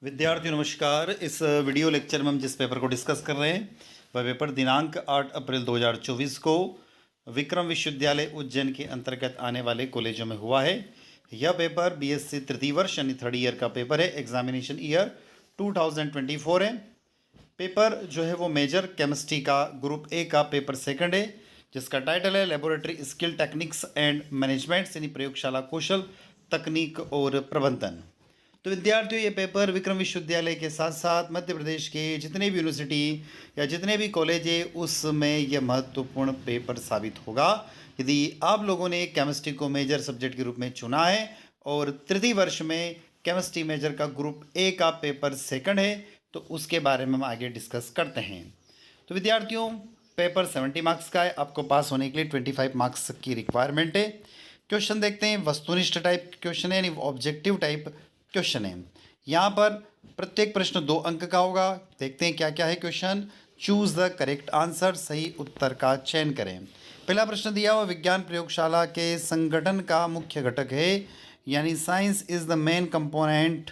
विद्यार्थियों नमस्कार। इस वीडियो लेक्चर में हम जिस पेपर को डिस्कस कर रहे हैं वह पेपर दिनांक 8 अप्रैल 2024 को विक्रम विश्वविद्यालय उज्जैन के अंतर्गत आने वाले कॉलेजों में हुआ है। यह पेपर बीएससी तृतीय वर्ष यानी थर्ड ईयर का पेपर है। एग्जामिनेशन ईयर 2024 है। पेपर जो है वो मेजर केमिस्ट्री का ग्रुप ए का पेपर सेकंड है, जिसका टाइटल है laboratory skill techniques and management यानी प्रयोगशाला कौशल तकनीक और प्रबंधन। तो विद्यार्थियों, ये पेपर विक्रम विश्वविद्यालय के साथ साथ मध्य प्रदेश के जितने भी यूनिवर्सिटी या जितने भी कॉलेज है उसमें यह महत्वपूर्ण पेपर साबित होगा। यदि आप लोगों ने केमिस्ट्री को मेजर सब्जेक्ट के रूप में चुना है और तृतीय वर्ष में केमिस्ट्री मेजर का ग्रुप ए का पेपर सेकंड है तो उसके बारे में हम आगे डिस्कस करते हैं। तो विद्यार्थियों, पेपर 70 मार्क्स का है। आपको पास होने के लिए 25 मार्क्स की रिक्वायरमेंट है। क्वेश्चन देखते हैं। वस्तुनिष्ठ टाइप क्वेश्चन है यानी ऑब्जेक्टिव टाइप क्वेश्चन है। यहाँ पर प्रत्येक प्रश्न 2 अंक का होगा। देखते हैं क्या क्या है question. Choose the correct answer, सही उत्तर का चयन करें। पहला प्रश्न दिया हुआ विज्ञान प्रयोगशाला के संगठन का मुख्य घटक है, यानी science is the main component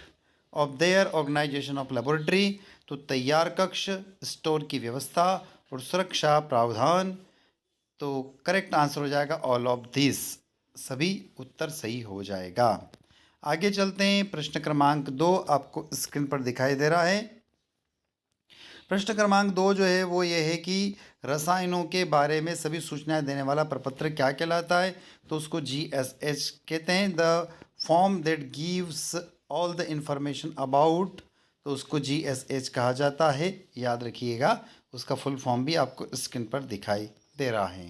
of their organization of laboratory. तो तैयार कक्ष, स्टोर की व्यवस्था और सुरक्षा प्रावधान। तो करेक्ट आंसर हो जाएगा ऑल ऑफ दिस, सभी उत्तर सही हो जाएगा। आगे चलते हैं। प्रश्न क्रमांक 2 आपको स्क्रीन पर दिखाई दे रहा है। प्रश्न क्रमांक 2 जो है वो ये है कि रसायनों के बारे में सभी सूचनाएं देने वाला प्रपत्र क्या कहलाता है। तो उसको GSH कहते हैं। The form that gives all the information about, तो उसको GSH कहा जाता है। याद रखिएगा, उसका फुल फॉर्म भी आपको स्क्रीन पर दिखाई दे रहा है।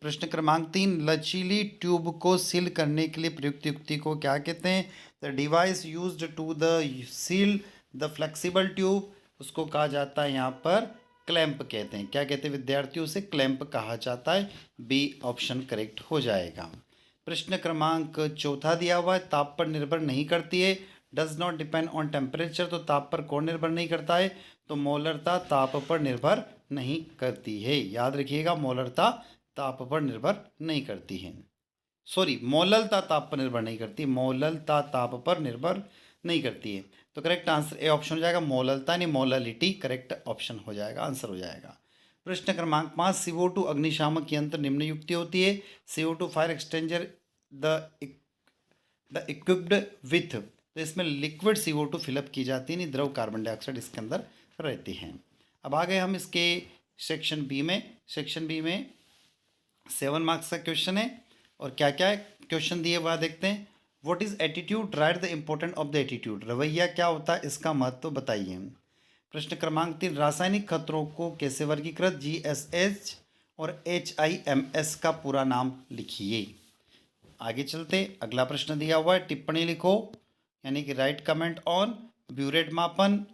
प्रश्न क्रमांक 3, लचीली ट्यूब को सील करने के लिए प्रयुक्त युक्ति को क्या कहते हैं। The device used to the seal the flexible tube, उसको कहा जाता है यहाँ पर क्लैंप कहते हैं। क्या कहते हैं विद्यार्थियों से? क्लैंप कहा जाता है। बी ऑप्शन करेक्ट हो जाएगा। प्रश्न क्रमांक 4 दिया हुआ है, ताप पर निर्भर नहीं करती है। Does not depend on temperature, तो ताप पर कौन निर्भर नहीं करता है? तो मोलरता ताप पर निर्भर नहीं करती है। याद रखिएगा, मोलरता ताप पर निर्भर नहीं करती है। सॉरी, मोललता ताप पर निर्भर नहीं करती, मोललता ताप पर निर्भर नहीं करती है। तो करेक्ट आंसर ए ऑप्शन हो जाएगा। मोललता यानी मोललिटी करेक्ट ऑप्शन हो जाएगा, आंसर हो जाएगा। प्रश्न क्रमांक 5, CO2 अग्निशामक यंत्र निम्न युक्ति होती है। CO2 fire extinguisher the equipped with, तो इसमें लिक्विड CO2 फिलअप की जाती है, यानी द्रव कार्बन डाइऑक्साइड इसके अंदर रहती है। अब आ गए हम इसके सेक्शन बी में। सेक्शन बी में 7 मार्क्स का क्वेश्चन है और क्या क्या है क्वेश्चन दिए हुआ देखते हैं। What is attitude, right the important of the attitude, रवैया क्या होता है, इसका महत्व बताइए। प्रश्न क्रमांक 3, रासायनिक खतरों को कैसे वर्गीकृत। GSH और HIMS का पूरा नाम लिखिए। आगे चलते, अगला प्रश्न दिया हुआ है, टिप्पणी लिखो यानी कि राइट कमेंट ऑन ब्यूरेट मापन,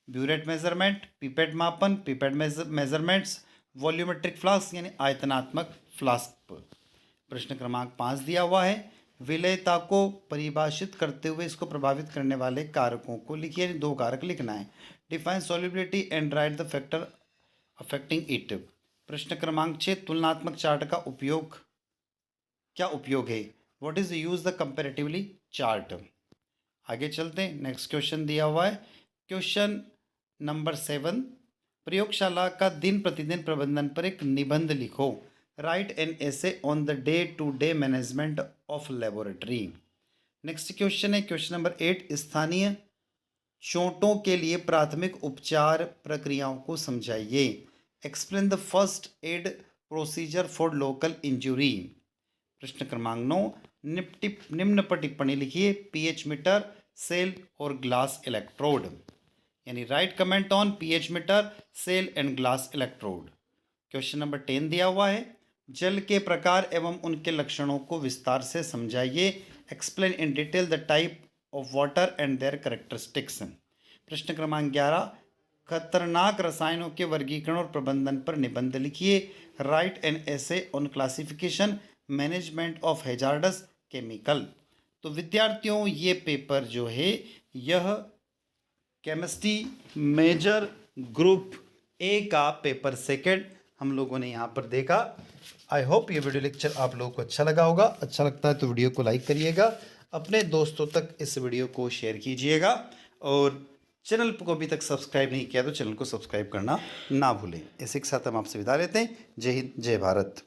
ब्यूरेट मेजरमेंट, पिपेट मापन, पिपेट मेजरमेंट्स, वॉल्यूमेट्रिक फ्लास्क यानी आयतनात्मक फ्लास्क। प्रश्न क्रमांक 5 दिया हुआ है, विलेयता को परिभाषित करते हुए इसको प्रभावित करने वाले कारकों को लिखिए। 2 कारक लिखना है। Define solubility and right the factor affecting it. प्रश्न क्रमांक 6, तुलनात्मक चार्ट का उपयोग, क्या उपयोग है। What is use the comparatively chart. आगे चलते हैं। नेक्स्ट क्वेश्चन दिया हुआ है, क्वेश्चन नंबर 7, प्रयोगशाला का दिन प्रतिदिन प्रबंधन पर एक निबंध लिखो। Write an essay on the day to day management of laboratory. Next question है क्वेश्चन नंबर 8, स्थानीय चोटों के लिए प्राथमिक उपचार प्रक्रियाओं को समझाइए। Explain the first aid procedure for local injury. प्रश्न क्रमांक 9, निम्न पर टिप्पणी लिखिए। पीएच मीटर, सेल और ग्लास इलेक्ट्रोड, यानी write comment on pH meter, cell and glass electrode. Question number 10 दिया हुआ है, जल के प्रकार एवं उनके लक्षणों को विस्तार से समझाइए। Explain in detail the type of water and there characteristics. प्रश्न क्रमांक 11, खतरनाक रसायनों के वर्गीकरण और प्रबंधन पर निबंध लिखिए। Right an essay on classification management of hazards chemical. तो विद्यार्थियों, ये पेपर जो है यह केमिस्ट्री मेजर ग्रुप ए का पेपर सेकंड हम लोगों ने यहाँ पर देखा। आई होप ये वीडियो लेक्चर आप लोगों को अच्छा लगा होगा। अच्छा लगता है तो वीडियो को लाइक करिएगा, अपने दोस्तों तक इस वीडियो को शेयर कीजिएगा। और चैनल को अभी तक सब्सक्राइब नहीं किया तो चैनल को सब्सक्राइब करना ना भूलें। इसी के साथ हम आपसे विदा लेते हैं। जय हिंद, जय भारत।